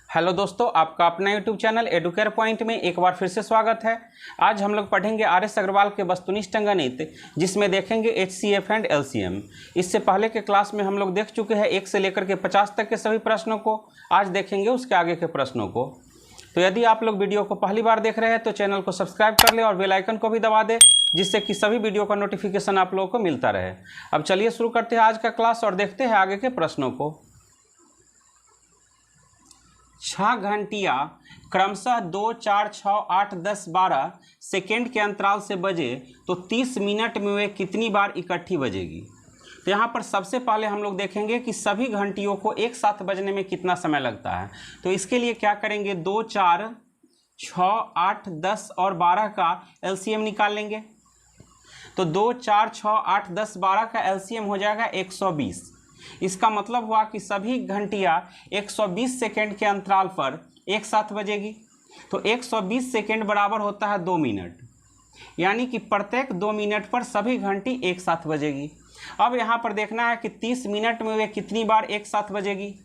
Hello दोस्तों, आपका अपना यूट्यूब चैनल एडुकेयर पॉइंट में एक बार फिर से स्वागत है। आज हम लोग पढ़ेंगे आर.एस. अग्रवाल के वस्तुनिष्ठ अंकगणित, जिसमें देखेंगे एचसीएफ एंड एलसीएम। इससे पहले के क्लास में हम लोग देख चुके हैं 1 से लेकर के 50 तक के सभी प्रश्नों को। आज देखेंगे उसके आगे के प्रश्नों को। तो यदि आप लोग वीडियो को पहली बार देख रहे हैं तो चैनल को सब्सक्राइब कर ले और बेल आइकन को भी दबा दें, जिससे कि सभी वीडियो का नोटिफिकेशन आप लोगों को मिलता रहे। अब चलिए शुरू करते हैं आज का क्लास और देखते हैं आगे के प्रश्नों को। 6 घंटियाँ क्रमशः 2, 4, 6, 8, 10, 12 सेकेंड के अंतराल से बजे तो 30 मिनट में वे कितनी बार इकट्ठी बजेगी। तो यहाँ पर सबसे पहले हम लोग देखेंगे कि सभी घंटियों को एक साथ बजने में कितना समय लगता है। तो इसके लिए क्या करेंगे, 2, 4, 6, 8, 10 और 12 का एलसीएम निकाल लेंगे। तो 2, 4, 6, 8, 10, 12 का एलसीएम हो जाएगा 120। इसका मतलब हुआ कि सभी घंटियां 120 सेकेंड के अंतराल पर एक साथ बजेगी। तो 120 सेकेंड बराबर होता है 2 मिनट, यानी कि प्रत्येक 2 मिनट पर सभी घंटी एक साथ बजेगी। अब यहाँ पर देखना है कि 30 मिनट में वे कितनी बार एक साथ बजेगी।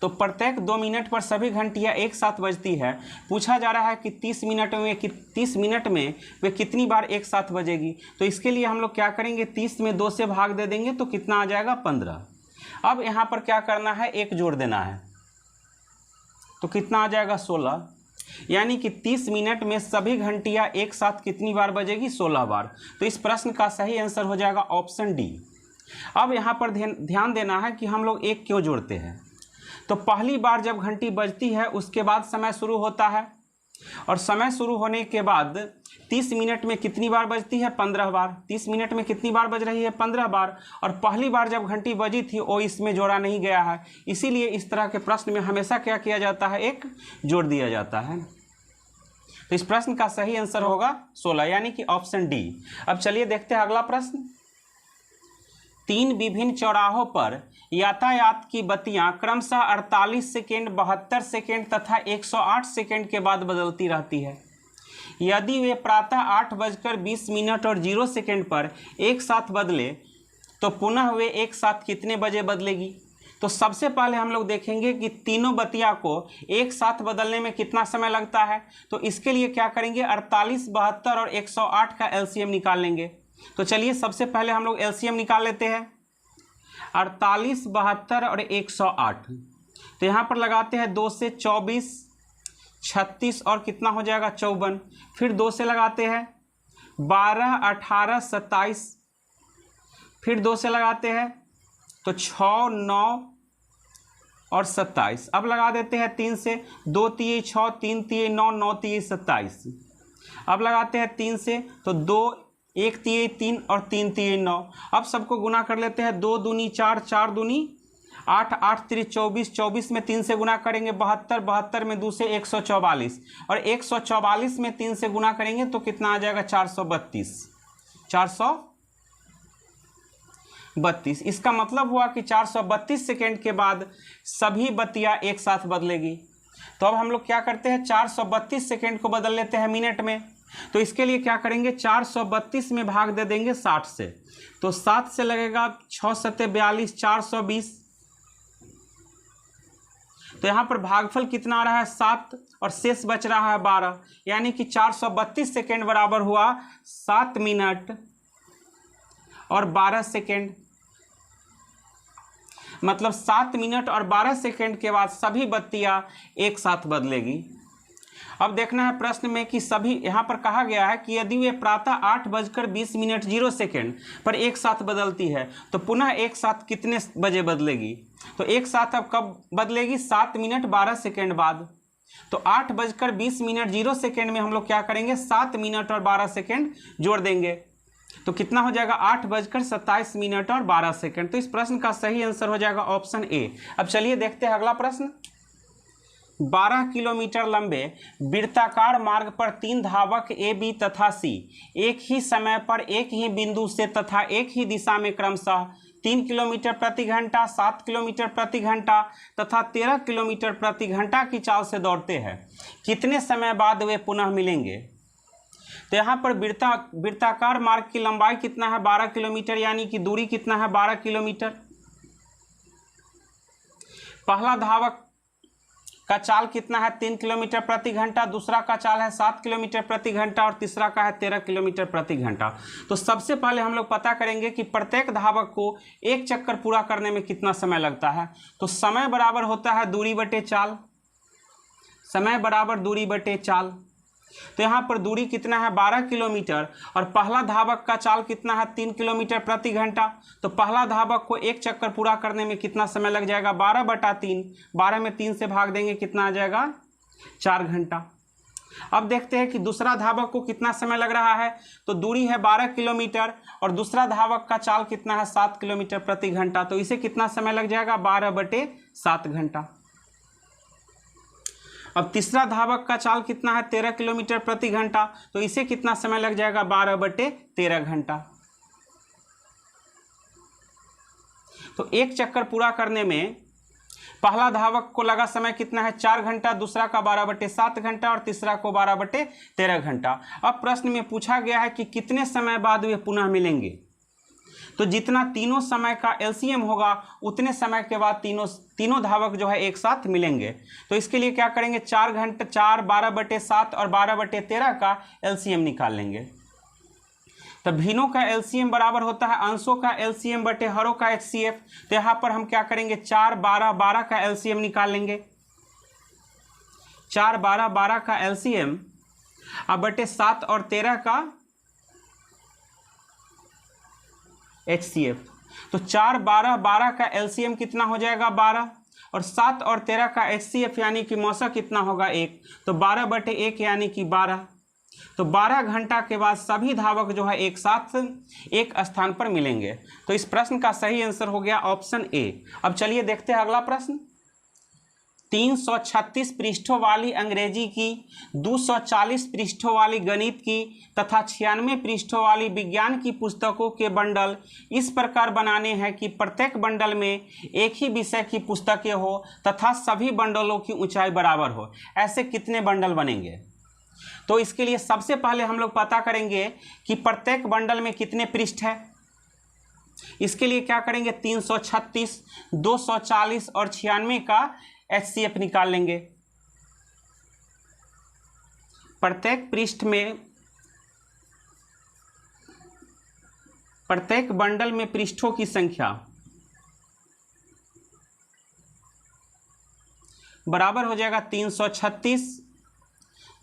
तो प्रत्येक 2 मिनट पर सभी घंटियाँ एक साथ बजती है। पूछा जा रहा है कि 30 मिनट में वे कितनी बार एक साथ बजेगी। तो इसके लिए हम लोग क्या करेंगे, 30 में 2 से भाग दे देंगे तो कितना आ जाएगा, 15। अब यहाँ पर क्या करना है, एक जोड़ देना है तो कितना आ जाएगा, 16। यानी कि 30 मिनट में सभी घंटियाँ एक साथ कितनी बार बजेगी, 16 बार। तो इस प्रश्न का सही आंसर हो जाएगा ऑप्शन डी। अब यहाँ पर ध्यान देना है कि हम लोग एक क्यों जोड़ते हैं। तो पहली बार जब घंटी बजती है उसके बाद समय शुरू होता है, और समय शुरू होने के बाद 30 मिनट में कितनी बार बजती है, 15 बार। 30 मिनट में कितनी बार बज रही है, 15 बार। और पहली बार जब घंटी बजी थी वो इसमें जोड़ा नहीं गया है, इसीलिए इस तरह के प्रश्न में हमेशा क्या किया जाता है, एक जोड़ दिया जाता है। तो इस प्रश्न का सही आंसर होगा 16, यानी कि ऑप्शन डी। अब चलिए देखते हैं अगला प्रश्न। 3 विभिन्न चौराहों पर यातायात की बत्तियां क्रमशः 48 सेकेंड, 72 सेकेंड तथा 108 सेकेंड के बाद बदलती रहती है। यदि वे प्रातः 8:20 और 0 सेकेंड पर एक साथ बदले तो पुनः वे एक साथ कितने बजे बदलेगी। तो सबसे पहले हम लोग देखेंगे कि तीनों बत्तियां को एक साथ बदलने में कितना समय लगता है। तो इसके लिए क्या करेंगे, 48, 72 और 108 का एलसीएम निकाल लेंगे। तो चलिए सबसे पहले हम लोग एलसीएम निकाल लेते हैं, 48, 72 और 108। तो यहाँ पर लगाते हैं 2 से 24, 36 और कितना हो जाएगा, 54। फिर 2 से लगाते हैं 12, 18, 27। फिर 2 से लगाते हैं तो 6, 9 और 27। अब लगा देते हैं 3 से, 2 तिये 6, 3 तिये 9, 9 तिये 27। अब लगाते हैं 3 से तो 2, 1 तिये 3 और 3 तिये 9। अब सबको गुना कर लेते हैं, 2 दूनी 4, 4 दूनी 8, 8 तिये 24, 24 में 3 से गुना करेंगे 72, 72 में 2 से 144 और 144 में 3 से गुना करेंगे तो कितना आ जाएगा, 432। 432। इसका मतलब हुआ कि 432 सेकेंड के बाद सभी बत्तियां एक साथ बदलेगी। तो अब हम लोग क्या करते हैं, 432 सेकेंड को बदल लेते हैं मिनट में। तो इसके लिए क्या करेंगे, 432 में भाग दे देंगे 60 से। तो 7 से लगेगा 6 7 42, 420। तो यहाँ पर भागफल कितना आ रहा है, 7 और शेष बच रहा है 12, यानी कि 432 सेकेंड बराबर हुआ 7 मिनट और 12 सेकेंड। मतलब 7 मिनट और 12 सेकेंड के बाद सभी बत्तियां एक साथ बदलेगी। अब देखना है प्रश्न में कि सभी, यहाँ पर कहा गया है कि यदि वे प्रातः 8:20 0 सेकेंड पर एक साथ बदलती है तो पुनः एक साथ कितने बजे बदलेगी। तो एक साथ अब कब बदलेगी, 7 मिनट 12 सेकेंड बाद। तो 8:20 0 सेकेंड में हम लोग क्या करेंगे, 7 मिनट और 12 सेकेंड जोड़ देंगे तो कितना हो जाएगा, 8:27 और 12 सेकेंड। तो इस प्रश्न का सही आंसर हो जाएगा ऑप्शन ए। अब चलिए देखते हैं अगला प्रश्न। 12 किलोमीटर लंबे वृत्ताकार मार्ग पर 3 धावक ए, बी तथा सी एक ही समय पर एक ही बिंदु से तथा एक ही दिशा में क्रमशः 3 किलोमीटर प्रति घंटा, 7 किलोमीटर प्रति घंटा तथा 13 किलोमीटर प्रति घंटा की चाल से दौड़ते हैं। कितने समय बाद वे पुनः मिलेंगे। तो यहाँ पर वृत्ताकार मार्ग की लंबाई कितना है, 12 किलोमीटर, यानी कि दूरी कितना है, 12 किलोमीटर। पहला धावक का चाल कितना है 3 किलोमीटर प्रति घंटा, दूसरा का चाल है 7 किलोमीटर प्रति घंटा और तीसरा का है 13 किलोमीटर प्रति घंटा। तो सबसे पहले हम लोग पता करेंगे कि प्रत्येक धावक को एक चक्कर पूरा करने में कितना समय लगता है। तो समय बराबर होता है दूरी बटे चाल, समय बराबर दूरी बटे चाल। तो यहाँ पर दूरी कितना है 12 किलोमीटर और पहला धावक का चाल कितना है 3 किलोमीटर प्रति घंटा। तो पहला धावक को एक चक्कर पूरा करने में कितना समय लग जाएगा 12/3, 12 में 3 से भाग देंगे कितना आ जाएगा 4 घंटा। अब देखते हैं कि दूसरा धावक को कितना समय लग रहा है। तो दूरी है 12 किलोमीटर और दूसरा धावक का चाल कितना है 7 किलोमीटर प्रति घंटा। तो इसे कितना समय लग जाएगा 12/7 घंटा। अब तीसरा धावक का चाल कितना है 13 किलोमीटर प्रति घंटा। तो इसे कितना समय लग जाएगा 12/13 घंटा। तो एक चक्कर पूरा करने में पहला धावक को लगा समय कितना है 4 घंटा, दूसरा का 12/7 घंटा और तीसरा को 12/13 घंटा। अब प्रश्न में पूछा गया है कि कितने समय बाद वे पुनः मिलेंगे। तो जितना तीनों समय का एलसीएम होगा उतने समय के बाद तीनों धावक जो है एक साथ मिलेंगे। तो इसके लिए क्या करेंगे 4 घंटे 4 12/7 और 12/13 का एलसीएम निकाल लेंगे। तो भिन्नों का एलसीएम बराबर होता है अंशों का एलसीएम बटे हरों का एचसीएफ। तो यहाँ पर हम क्या करेंगे 4 12 12 का एलसीएम निकाल लेंगे। 4 12 12 का एलसीएम अब बटे 7 और 13 का एचसीएफ। तो 4 12 12 का एलसीएम कितना हो जाएगा 12 और 7 और 13 का एचसीएफ यानी कि मौसा कितना होगा 1। तो 12/1 यानी कि 12। तो 12 घंटा के बाद सभी धावक जो है एक साथ एक स्थान पर मिलेंगे। तो इस प्रश्न का सही आंसर हो गया ऑप्शन ए। अब चलिए देखते हैं अगला प्रश्न। 336 पृष्ठों वाली अंग्रेजी की, 240 पृष्ठों वाली गणित की तथा 96 पृष्ठों वाली विज्ञान की पुस्तकों के बंडल इस प्रकार बनाने हैं कि प्रत्येक बंडल में एक ही विषय की पुस्तकें हो तथा सभी बंडलों की ऊंचाई बराबर हो। ऐसे कितने बंडल बनेंगे। तो इसके लिए सबसे पहले हम लोग पता करेंगे कि प्रत्येक बंडल में कितने पृष्ठ है। इसके लिए क्या करेंगे 336, 240 और 96 का एचसीएफ निकाल लेंगे। प्रत्येक पृष्ठ में प्रत्येक बंडल में पृष्ठों की संख्या बराबर हो जाएगा 336,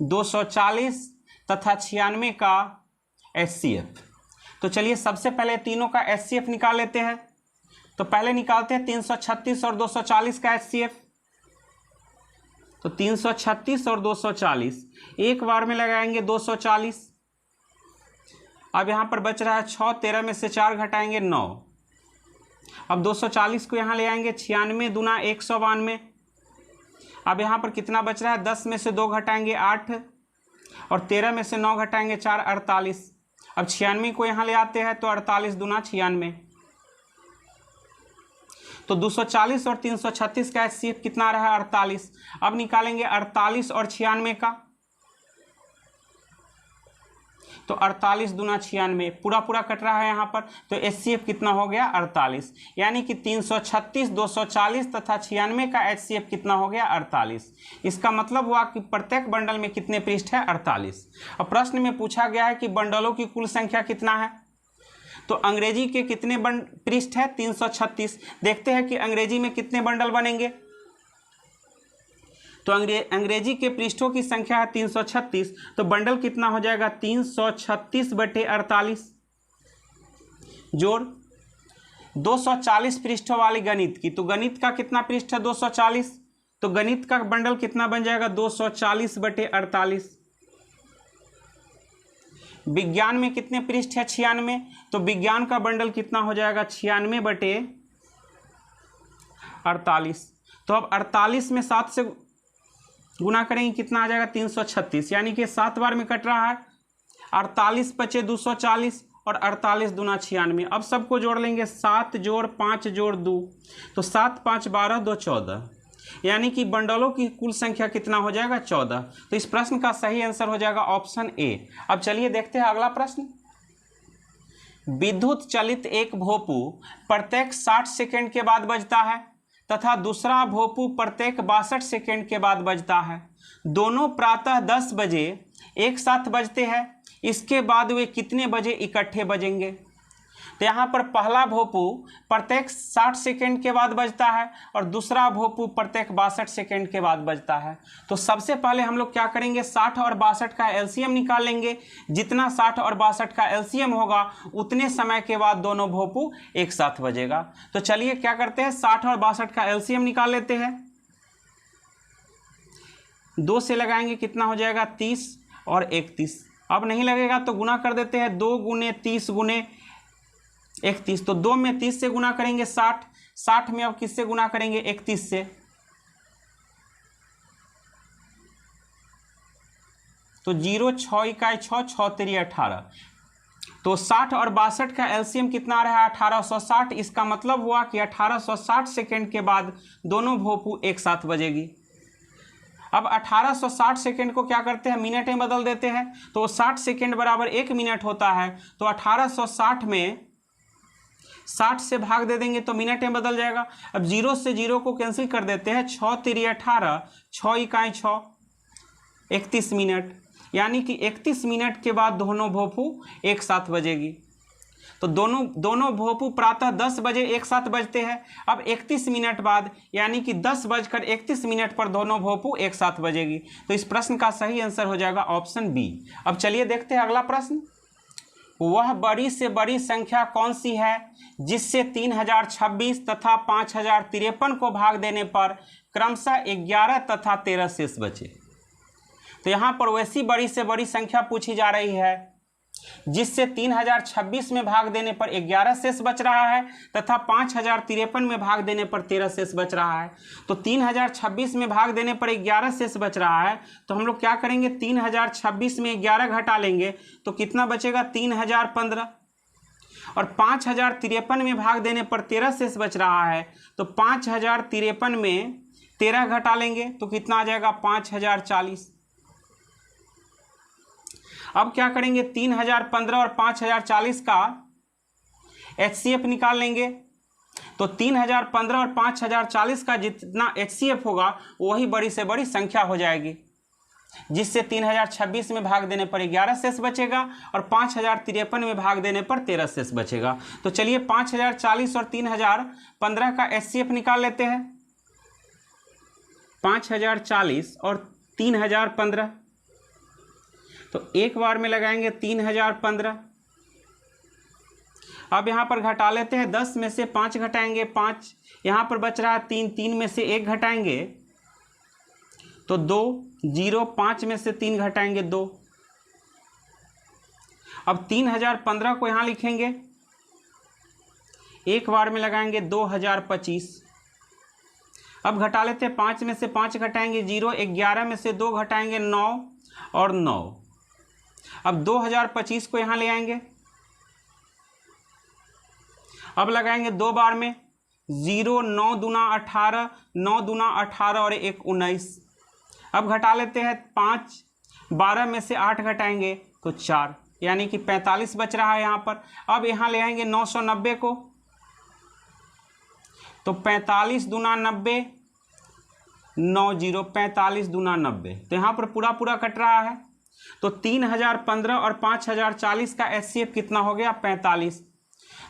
240 तथा 96 का एचसीएफ। तो चलिए सबसे पहले तीनों का एचसीएफ निकाल लेते हैं। तो पहले निकालते हैं 336 और 240 का एचसीएफ। तो 336 और 240 एक बार में लगाएंगे 240। अब यहाँ पर बच रहा है 6, 13 में से 4 घटाएंगे 9। अब 240 को यहाँ ले आएंगे 96 दूना 192। अब यहाँ पर कितना बच रहा है 10 में से 2 घटाएंगे 8 और 13 में से 9 घटाएंगे 4 48। अब 96 को यहाँ ले आते हैं तो 48 दूना 96। तो 240 और 336 का एचसीएफ कितना रहा 48। अब निकालेंगे 48 और 96 का। तो 48 दूना 96 पूरा पूरा कट रहा है यहाँ पर। तो एचसीएफ कितना हो गया 48। यानी कि 336, 240 तथा 96 का एचसीएफ कितना हो गया 48। इसका मतलब हुआ कि प्रत्येक बंडल में कितने पृष्ठ है 48। अब प्रश्न में पूछा गया है कि बंडलों की कुल संख्या कितना है। तो अंग्रेजी के कितने पृष्ठ है 336। देखते हैं कि अंग्रेजी में कितने बंडल बनेंगे। तो अंग्रेजी के पृष्ठों की संख्या है 336। तो बंडल कितना हो जाएगा 336/48 जोड़ 240 पृष्ठों वाली गणित की। तो गणित का कितना पृष्ठ है 240। तो गणित का बंडल कितना बन जाएगा 240/48। विज्ञान में कितने पृष्ठ है 96। तो विज्ञान का बंडल कितना हो जाएगा 96/48। तो अब 48 में 7 से गुना करेंगे कितना आ जाएगा 336। यानी कि 7 बार में कट रहा है। 48 बचे 240 और 48 दूना 96। अब सबको जोड़ लेंगे 7 जोड़ 5 जोड़ 2। तो 7 5 12 2 14। यानी कि बंडलों की कुल संख्या कितना हो जाएगा 14। तो इस प्रश्न का सही आंसर हो जाएगा ऑप्शन ए। अब चलिए देखते हैं अगला प्रश्न। विद्युत चलित एक भोंपू प्रत्येक 60 सेकंड के बाद बजता है तथा दूसरा भोंपू प्रत्येक 62 सेकेंड के बाद बजता है। दोनों प्रातः 10 बजे एक साथ बजते हैं, इसके बाद वे कितने बजे इकट्ठे बजेंगे? तो यहाँ पर पहला भोंपू प्रत्येक 60 सेकेंड के बाद बजता है और दूसरा भोंपू प्रत्येक 62 सेकेंड के बाद बजता है। तो सबसे पहले हम लोग क्या करेंगे, 60 और 62 का एलसीएम निकाल लेंगे। जितना 60 और 62 का एलसीएम होगा उतने समय के बाद दोनों भोंपू एक साथ बजेगा। तो चलिए क्या करते हैं, 60 और 62 का एलसीएम निकाल लेते हैं। 2 से लगाएंगे कितना हो जाएगा, 30 और 31। अब नहीं लगेगा तो गुना कर देते हैं, 2 गुने 30 गुने 31। तो 2 में 30 से गुना करेंगे 60, 60 में अब किससे गुना करेंगे, 31 से। तो 0 6 इकाई 6, 6 तेरी 18। तो 60 और 62 का एलसीएम कितना रहा है, 1860। इसका मतलब हुआ कि 1860 सेकेंड के बाद दोनों भोंपू एक साथ बजेगी। अब 1860 सेकेंड को क्या करते हैं, मिनट में बदल देते हैं। तो 60 सेकेंड बराबर 1 मिनट होता है। तो 1860 में 60 से भाग दे देंगे तो मिनट में बदल जाएगा। अब 0 से 0 को कैंसिल कर देते हैं, 6 तेरी 18, 6 इकाई 6, 31 मिनट। यानी कि 31 मिनट के बाद दोनों भोंपू एक साथ बजेगी। तो दोनों भोंपू प्रातः 10 बजे एक साथ बजते हैं। अब 31 मिनट बाद यानी कि 10:31 पर दोनों भोंपू एक साथ बजेगी। तो इस प्रश्न का सही आंसर हो जाएगा ऑप्शन बी। अब चलिए देखते हैं अगला प्रश्न। वह बड़ी से बड़ी संख्या कौन सी है जिससे 3026 तथा 5053 को भाग देने पर क्रमशः 11 तथा 13 शेष बचे? तो यहाँ पर वैसी बड़ी से बड़ी संख्या पूछी जा रही है जिससे 3026 में भाग देने पर 11 शेष बच रहा है तथा 5053 में भाग देने पर 13 शेष बच रहा है। तो 3026 में भाग देने पर 11 शेष बच रहा है। तो हम लोग क्या करेंगे, 3026 में 11 घटा लेंगे तो कितना बचेगा, 3015। और 5053 में भाग देने पर 13 शेष बच रहा है। तो 5053 में 13 घटा लेंगे तो कितना आ जाएगा, 5040। अब क्या करेंगे, 3015 और 5040 का HCF निकाल लेंगे। तो 3015 और 5040 का जितना HCF होगा वही बड़ी से बड़ी संख्या हो जाएगी, जिससे 3026 में भाग देने पर 11 शेष बचेगा और 5053 में भाग देने पर 13 शेष बचेगा। तो चलिए 5040 और 3015 का HCF निकाल लेते हैं। 5040 और 3015, तो एक बार में लगाएंगे 3015। अब यहाँ पर घटा लेते हैं, 10 में से 5 घटाएंगे 5, यहाँ पर बच रहा है 3, 3 में से 1 घटाएंगे तो 2, 0, 5 में से 3 घटाएंगे 2। अब 3015 को यहाँ लिखेंगे, एक बार में लगाएंगे 2025। अब घटा लेते हैं, 5 में से 5 घटाएंगे 0, 11 में से 2 घटाएंगे 9 और 9। अब 2025 को यहाँ ले आएंगे, अब लगाएंगे 2 बार में 0, 9 दूना 18, 9 दूना 18 और 1 19। अब घटा लेते हैं 5, 12 में से 8 घटाएंगे तो 4, यानी कि 45 बच रहा है यहाँ पर। अब यहाँ ले आएंगे 990 को, तो 45 दूना 90, 9 0, 45 दूना 90। तो यहाँ पर पूरा पूरा कट रहा है। तो 3015 और 5040 का HCF कितना हो गया, 45।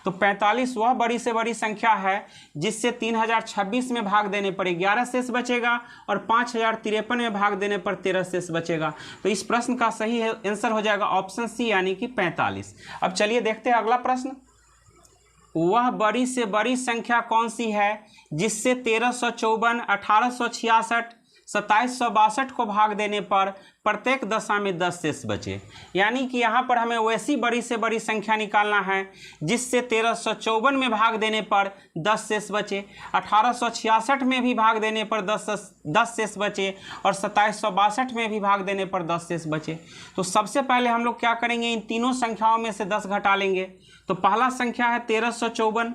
तो 45 वह बड़ी से बड़ी संख्या है जिससे 3026 में भाग देने पर 11 शेष बचेगा और 5053 में भाग देने पर 13 शेष बचेगा। तो इस प्रश्न का सही आंसर हो जाएगा ऑप्शन सी, यानी कि 45। अब चलिए देखते हैं अगला प्रश्न। वह बड़ी से बड़ी संख्या कौन सी है जिससे 1354, 1866, 2762 को भाग देने पर प्रत्येक दशा में 10 शेष बचे? यानी कि यहाँ पर हमें वैसी बड़ी से बड़ी संख्या निकालना है जिससे 1354 में भाग देने पर 10 शेष बचे, 1866 में भी भाग देने पर 10 शेष बचे और 2762 में भी भाग देने पर 10 शेष बचे। तो सबसे पहले हम लोग क्या करेंगे, इन तीनों संख्याओं में से 10 घटा लेंगे। तो पहला संख्या है 1354।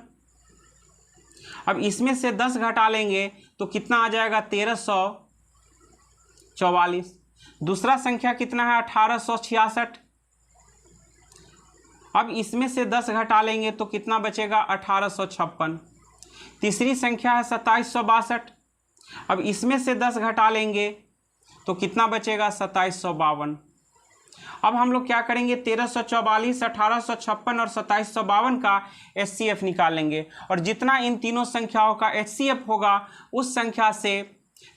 अब इसमें से 10 घटा लेंगे तो कितना आ जाएगा, 1344। दूसरा संख्या कितना है, 1866। अब इसमें से 10 घटा लेंगे तो कितना बचेगा, 1856। तीसरी संख्या है 2762। अब इसमें से 10 घटा लेंगे तो कितना बचेगा 2752। अब हम लोग क्या करेंगे 1344, 1856 और 2752 का HCF निकालेंगे और जितना इन तीनों संख्याओं का HCF होगा उस संख्या से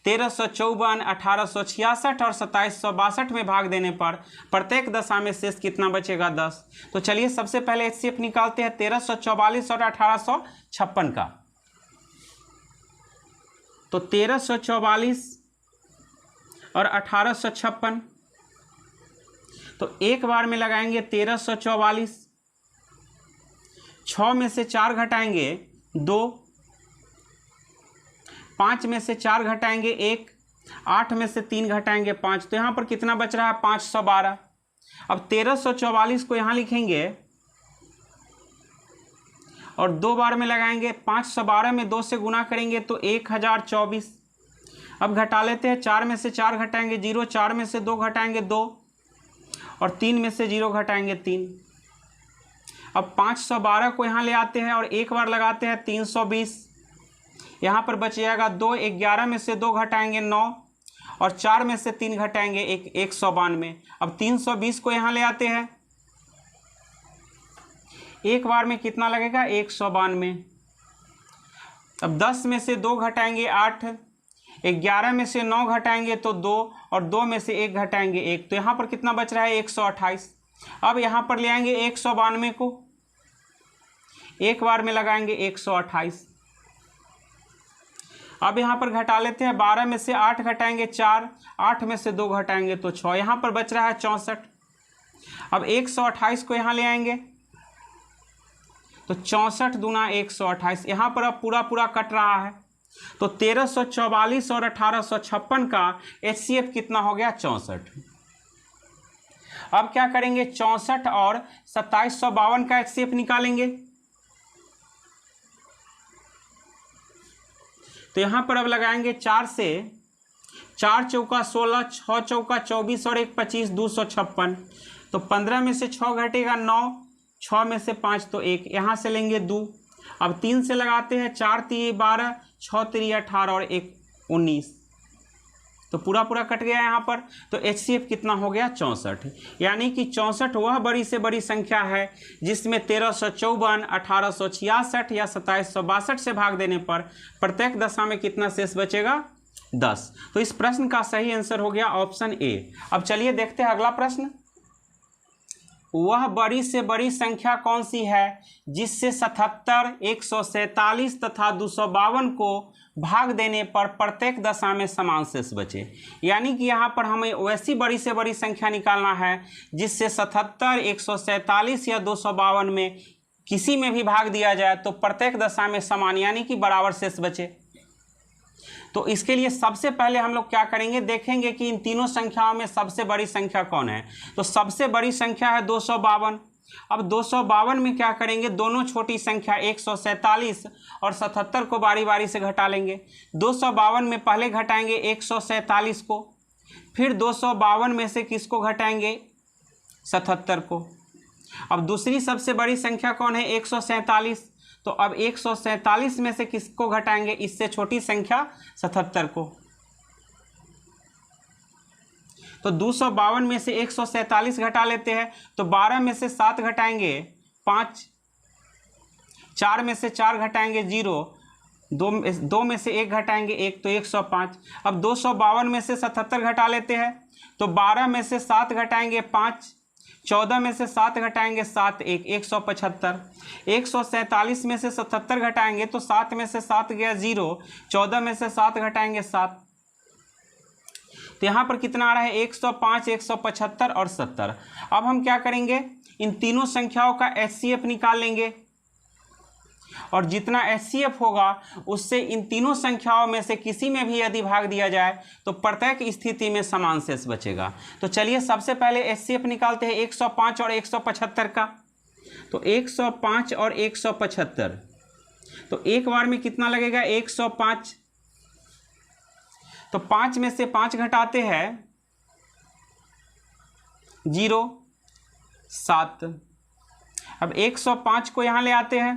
1354, 1866 और 2762 में भाग देने पर प्रत्येक दशा में शेष कितना बचेगा 10। तो चलिए सबसे पहले HCF निकालते हैं 1344 और 1856 का। तो 1344 और 1856, तो एक बार में लगाएंगे 1344, 6 में से 4 घटाएंगे 2, 5 में से 4 घटाएंगे 1, 8 में से 3 घटाएंगे 5, तो यहाँ पर कितना बच रहा है 512। अब 1344 को यहाँ लिखेंगे और 2 बार में लगाएंगे, 512 में 2 से गुना करेंगे तो 1024। अब घटा लेते हैं, 4 में से 4 घटाएंगे 0, 4 में से 2 घटाएंगे 2 और 3 में से 0 घटाएंगे 3। अब 512 को यहाँ ले आते हैं और एक बार लगाते हैं 320, यहाँ पर बच जाएगा 2, 11 में से 2 घटाएंगे 9 और 4 में से 3 घटाएंगे 192। अब 320 को यहाँ ले आते हैं, एक बार में कितना लगेगा 192। अब 10 में से 2 घटाएंगे 8, 11 में से 9 घटाएंगे तो 2 और 2 में से 1 घटाएंगे 1, तो यहाँ पर कितना बच रहा है 128। अब यहाँ पर ले आएंगे 192 को, एक बार में लगाएंगे 128। अब यहाँ पर घटा लेते हैं, 12 में से 8 घटाएंगे 4, 8 में से 2 घटाएंगे तो 6, यहाँ पर बच रहा है 64। अब 128 को यहाँ ले आएंगे तो 64 दूना 128, यहाँ पर अब पूरा पूरा कट रहा है। तो 1344 और 1856 का HCF कितना हो गया 64। अब क्या करेंगे 64 और 2752 का HCF निकालेंगे। तो यहाँ पर अब लगाएंगे 4 से, 4 चौका 16, 6 चौका 24 और 1 25, 256। तो 15 में से 6 घटेगा 9, 6 में से 5 तो 1, यहाँ से लेंगे 2। अब 3 से लगाते हैं, 4 3 12, 6 3 18 और 1 19, तो पूरा पूरा कट गया यहाँ पर। तो HCF कितना हो गया 64, यानी कि 64 वह बड़ी से बड़ी संख्या है जिसमें 1354, 1866 या 2762 से भाग देने पर प्रत्येक दशा में कितना शेष बचेगा 10। तो इस प्रश्न का सही आंसर हो गया ऑप्शन ए। अब चलिए देखते हैं अगला प्रश्न। वह बड़ी से बड़ी संख्या कौन सी है जिससे 77, 147 तथा 252 को भाग देने पर प्रत्येक दशा में समान शेष बचे। यानी कि यहाँ पर हमें वैसी बड़ी से बड़ी संख्या निकालना है जिससे 77, 147 या 252 में किसी में भी भाग दिया जाए तो प्रत्येक दशा में समान यानी कि बराबर शेष बचे। तो इसके लिए सबसे पहले हम लोग क्या करेंगे, देखेंगे कि इन तीनों संख्याओं में सबसे बड़ी संख्या कौन है। तो सबसे बड़ी संख्या है 252। अब 252 में क्या करेंगे, दोनों छोटी संख्या 147 और 77 को बारी बारी से घटा लेंगे। 252 में पहले घटाएंगे 147 को, फिर 252 में से किसको घटाएंगे 77 को। अब दूसरी सबसे बड़ी संख्या कौन है 147, तो अब 147 में से किसको घटाएंगे, इससे छोटी संख्या 77 को। तो 252 में से 147 घटा लेते हैं, तो 12 में से 7 घटाएंगे 5, 4 में से 4 घटाएंगे 0, 2 में से 1 घटाएंगे 1, तो 105। अब 252 में से 77 घटा लेते हैं, तो 12 में से 7 घटाएंगे 5, 14 में से 7 घटाएंगे 7, 175। 147 में से 77 घटाएंगे तो 7 में से 7 गया 0, 14 में से 7 घटाएंगे 7, तो यहाँ पर कितना आ रहा है 105, 175 और 70। अब हम क्या करेंगे, इन तीनों संख्याओं का HCF निकाल लेंगे और जितना HCF होगा उससे इन तीनों संख्याओं में से किसी में भी यदि भाग दिया जाए तो प्रत्येक स्थिति में समान शेष बचेगा। तो चलिए सबसे पहले HCF निकालते हैं 105 और 175 का। तो 105 और 175, तो एक बार में कितना लगेगा 105। तो 5 में से 5 घटाते हैं 0, 7। अब 105 को यहाँ ले आते हैं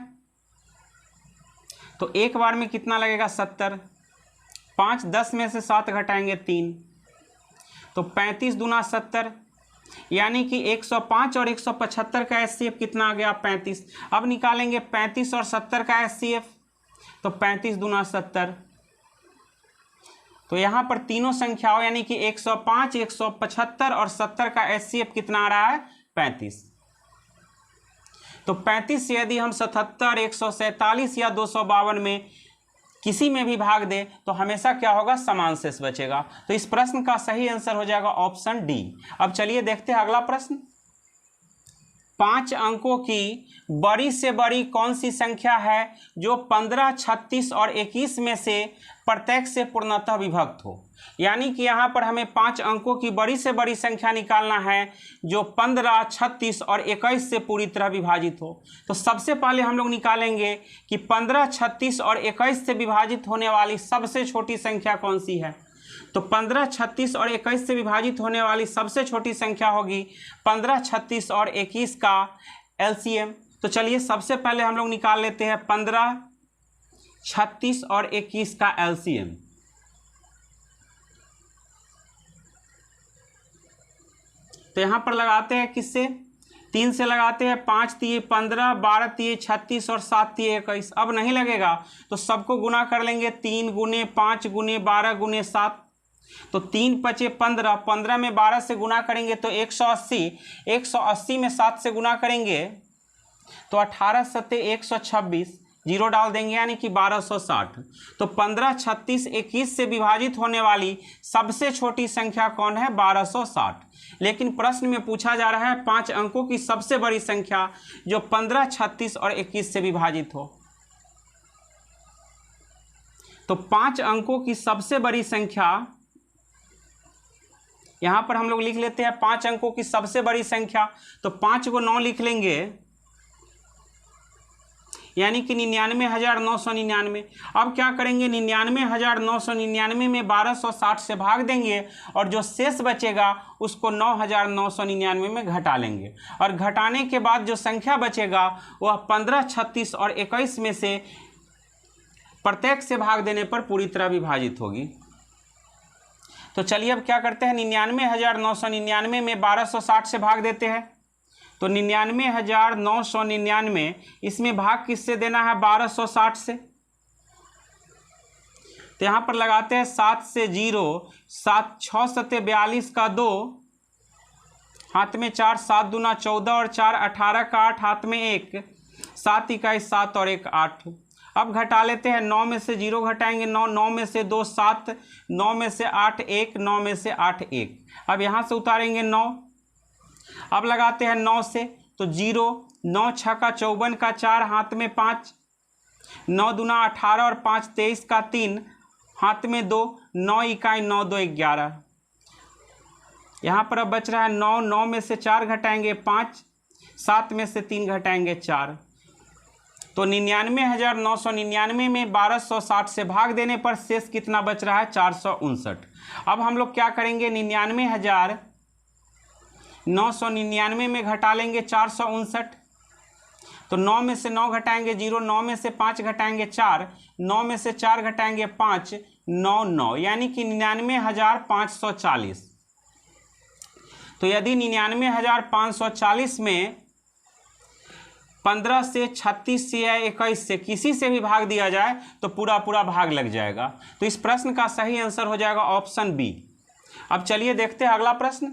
तो एक बार में कितना लगेगा 70। 5 10 में से 7 घटाएंगे 3, तो 35 दूना 70, यानी कि 105 और 175 का एचसीएफ कितना आ गया 35। अब निकालेंगे 35 और 70 का एचसीएफ, तो 35 दूना 70। तो यहाँ पर तीनों संख्याओं यानी कि 105, 175 और 70 का एचसीएफ कितना आ रहा है 35। तो 35 से यदि हम 77, 147 या 252 में किसी में भी भाग दे तो हमेशा क्या होगा, समान शेष बचेगा। तो इस प्रश्न का सही आंसर हो जाएगा ऑप्शन डी। अब चलिए देखते हैं अगला प्रश्न। 5 अंकों की बड़ी से बड़ी कौन सी संख्या है जो 15, 36 और 21 में से प्रत्येक से पूर्णतः विभक्त हो। यानी कि यहाँ पर हमें 5 अंकों की बड़ी से बड़ी संख्या निकालना है जो 15, 36 और 21 से पूरी तरह विभाजित हो। तो सबसे पहले हम लोग निकालेंगे कि 15, 36 और 21 से विभाजित होने वाली सबसे छोटी संख्या कौन सी है। तो 15, 36 और 21 से विभाजित होने वाली सबसे छोटी संख्या होगी 15, 36 और 21 का एलसीएम। तो चलिए सबसे पहले हम लोग निकाल लेते हैं 15, 36 और 21 का एलसीएम। तो यहाँ पर लगाते हैं किससे, 3 से लगाते हैं। 5 तिये 15, 12 तिये 36 और 7 तिये 21। अब नहीं लगेगा तो सबको गुना कर लेंगे, 3 गुने 5 गुने 12 गुने 7। तो 3 पचे 15, 15 में 12 से गुना करेंगे तो 180, 180 में 7 से गुना करेंगे तो 18 सत्ते 126, जीरो डाल देंगे यानी कि 1260। तो 15, 36, 21 से विभाजित होने वाली सबसे छोटी संख्या कौन है, 1260। लेकिन प्रश्न में पूछा जा रहा है 5 अंकों की सबसे बड़ी संख्या जो 15, 36 और 21 से विभाजित हो। तो 5 अंकों की सबसे बड़ी संख्या यहां पर हम लोग लिख लेते हैं 5 अंकों की सबसे बड़ी संख्या। तो 5 को 9 लिख लेंगे यानी कि 99,999। अब क्या करेंगे, 99,999 में 1260 से भाग देंगे और जो शेष बचेगा उसको 9,999 में घटा लेंगे और घटाने के बाद जो संख्या बचेगा वह 15, 36 और 21 में से प्रत्येक से भाग देने पर पूरी तरह विभाजित होगी। तो चलिए अब क्या करते हैं, 99,999 में 1260 से भाग देते हैं। तो 99,999 इसमें भाग किससे देना है, 1260 से। तो यहाँ पर लगाते हैं 7 से 0, 7 6 सत्ते 42 का 2, हाथ में 4, 7 दूना 14 और 4 18 का 8, हाथ में 1, 7 21 7 और 1 8। अब घटा लेते हैं, 9 में से 0 घटाएंगे 9, 9 में से 2 7, 9 में से 8 1, 9 में से 8 1। अब यहाँ से उतारेंगे 9। अब लगाते हैं 9 से, तो 0, 9 6 का 54 का 4, हाथ में 5, 9 दूना 18 और 5 23 का 3, हाथ में 2, 9 इकाई 9 2 11। यहाँ पर अब बच रहा है 9, 9 में से 4 घटाएंगे 5, 7 में से 3 घटाएंगे 4। तो 99,999 में 1260 से भाग देने पर शेष कितना बच रहा है, 459। अब हम लोग क्या करेंगे, 99,999 में घटा लेंगे 459। तो 9 में से 9 घटाएंगे 0, 9 में से 5 घटाएंगे 4, 9 में से 4 घटाएंगे 5, 9 9, यानी कि 99,540। तो यदि 99,540 में 15 से 36 से या 21 से किसी से भी भाग दिया जाए तो पूरा पूरा भाग लग जाएगा। तो इस प्रश्न का सही आंसर हो जाएगा ऑप्शन बी। अब चलिए देखते हैं अगला प्रश्न।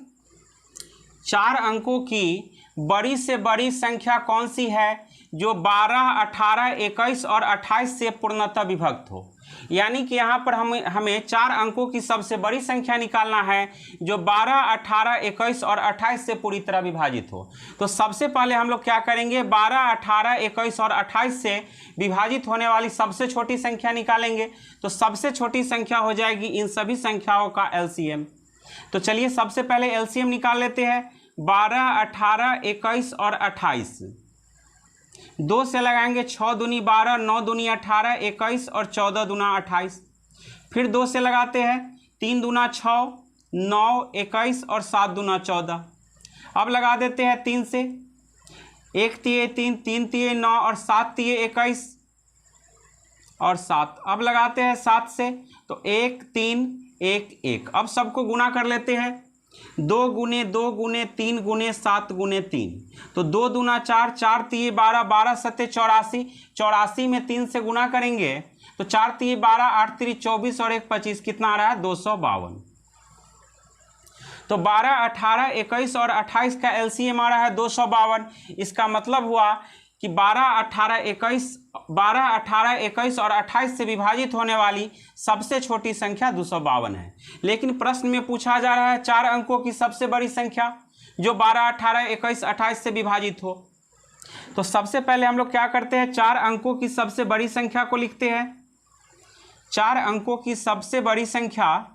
4 अंकों की बड़ी से बड़ी संख्या कौन सी है जो 12, 18, 21 और 28 से पूर्णतः विभक्त हो। यानी कि यहाँ पर हमें 4 अंकों की सबसे बड़ी संख्या निकालना है जो 12, 18, 21 और 28 से पूरी तरह विभाजित हो। तो सबसे पहले हम लोग क्या करेंगे, 12, 18, 21 और 28 से विभाजित होने वाली सबसे छोटी संख्या निकालेंगे। तो सबसे छोटी संख्या हो जाएगी इन सभी संख्याओं का एलसीएम। तो चलिए सबसे पहले एलसीएम निकाल लेते हैं। 12, 18, 21 और 28, 2 से लगाएंगे 6 दूनी 12, 9 दूनी 18, 21 और 14 दूना 28। फिर 2 से लगाते हैं, 3 दूना 6, 9, 21 और 7 दूना 14। अब लगा देते हैं 3 से, 1 तिये 3, 3 तिये 9 और 7 तिये 21, और 7। अब लगाते हैं 7 से, तो 1 3 1 1। अब सबको गुना कर लेते हैं, 2 गुने 2 गुने 3 गुने 7 गुने 3, तो 2 दूना 4, 4 तिये 12, 12 सत्ते 84, 84 में 3 से गुना करेंगे तो 4 तिये 12, 8 तिरी 24 और 1 25, कितना आ रहा है 252। तो 12 18 21 और 28 का एलसीएम आ रहा है 252। इसका मतलब हुआ कि 12 18 21 और 28 से विभाजित होने वाली सबसे छोटी संख्या 252 है। लेकिन प्रश्न में पूछा जा रहा है 4 अंकों की सबसे बड़ी संख्या जो 12 18 21 28 से विभाजित हो। तो सबसे पहले हम लोग क्या करते हैं, 4 अंकों की सबसे बड़ी संख्या को लिखते हैं। 4 अंकों की सबसे बड़ी संख्या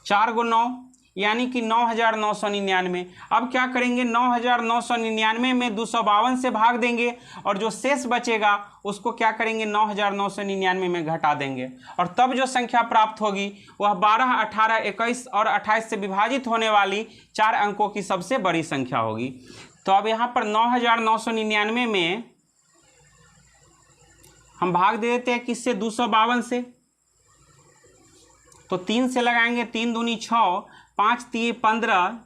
4 × 9 यानी कि 9999। अब क्या करेंगे, 9999 में 252 से भाग देंगे और जो शेष बचेगा उसको क्या करेंगे 9999 में घटा देंगे, और तब जो संख्या प्राप्त होगी वह 12 18 21 और 28 से विभाजित होने वाली 4 अंकों की सबसे बड़ी संख्या होगी। तो अब यहाँ पर 9999 में हम भाग दे देते हैं किससे, 252 से। तो 3 से लगाएंगे, 3 दूनी 6, 5 तिये 15,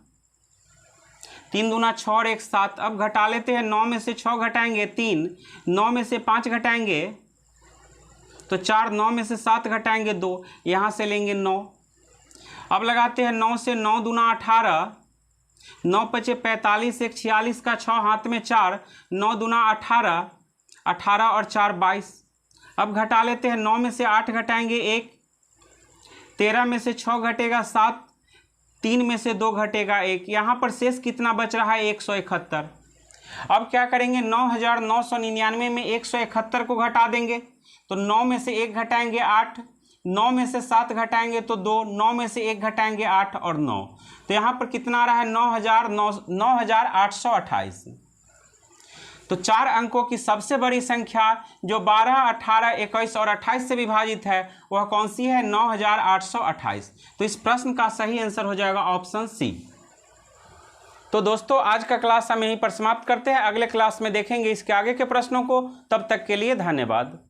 3 दूना 6 और 1 7। अब घटा लेते हैं, 9 में से 6 घटाएंगे 3, 9 में से 5 घटाएंगे तो 4, 9 में से 7 घटाएंगे 2, यहाँ से लेंगे 9। अब लगाते हैं 9 से, 9 दूना 18, 9 पचे 45, 1 46 का 6 हाथ में 4, 9 दूना 18, 18 और 4 22। अब घटा लेते हैं, 9 में से 8 घटाएंगे 1, 13 में से 6 घटेगा 7, 3 में से 2 घटेगा 1, यहाँ पर शेष कितना बच रहा है 171। अब क्या करेंगे, 9999 में 171 को घटा देंगे तो 9 में से 1 घटाएंगे 8, 9 में से 7 घटाएंगे तो 2, 9 में से 1 घटाएंगे 8 और 9, तो यहाँ पर कितना आ रहा है 9828। तो 4 अंकों की सबसे बड़ी संख्या जो 12 18 21 और 28 से विभाजित है वह कौन सी है, 9828। तो इस प्रश्न का सही आंसर हो जाएगा ऑप्शन सी। तो दोस्तों आज का क्लास हम यहीं पर समाप्त करते हैं, अगले क्लास में देखेंगे इसके आगे के प्रश्नों को। तब तक के लिए धन्यवाद।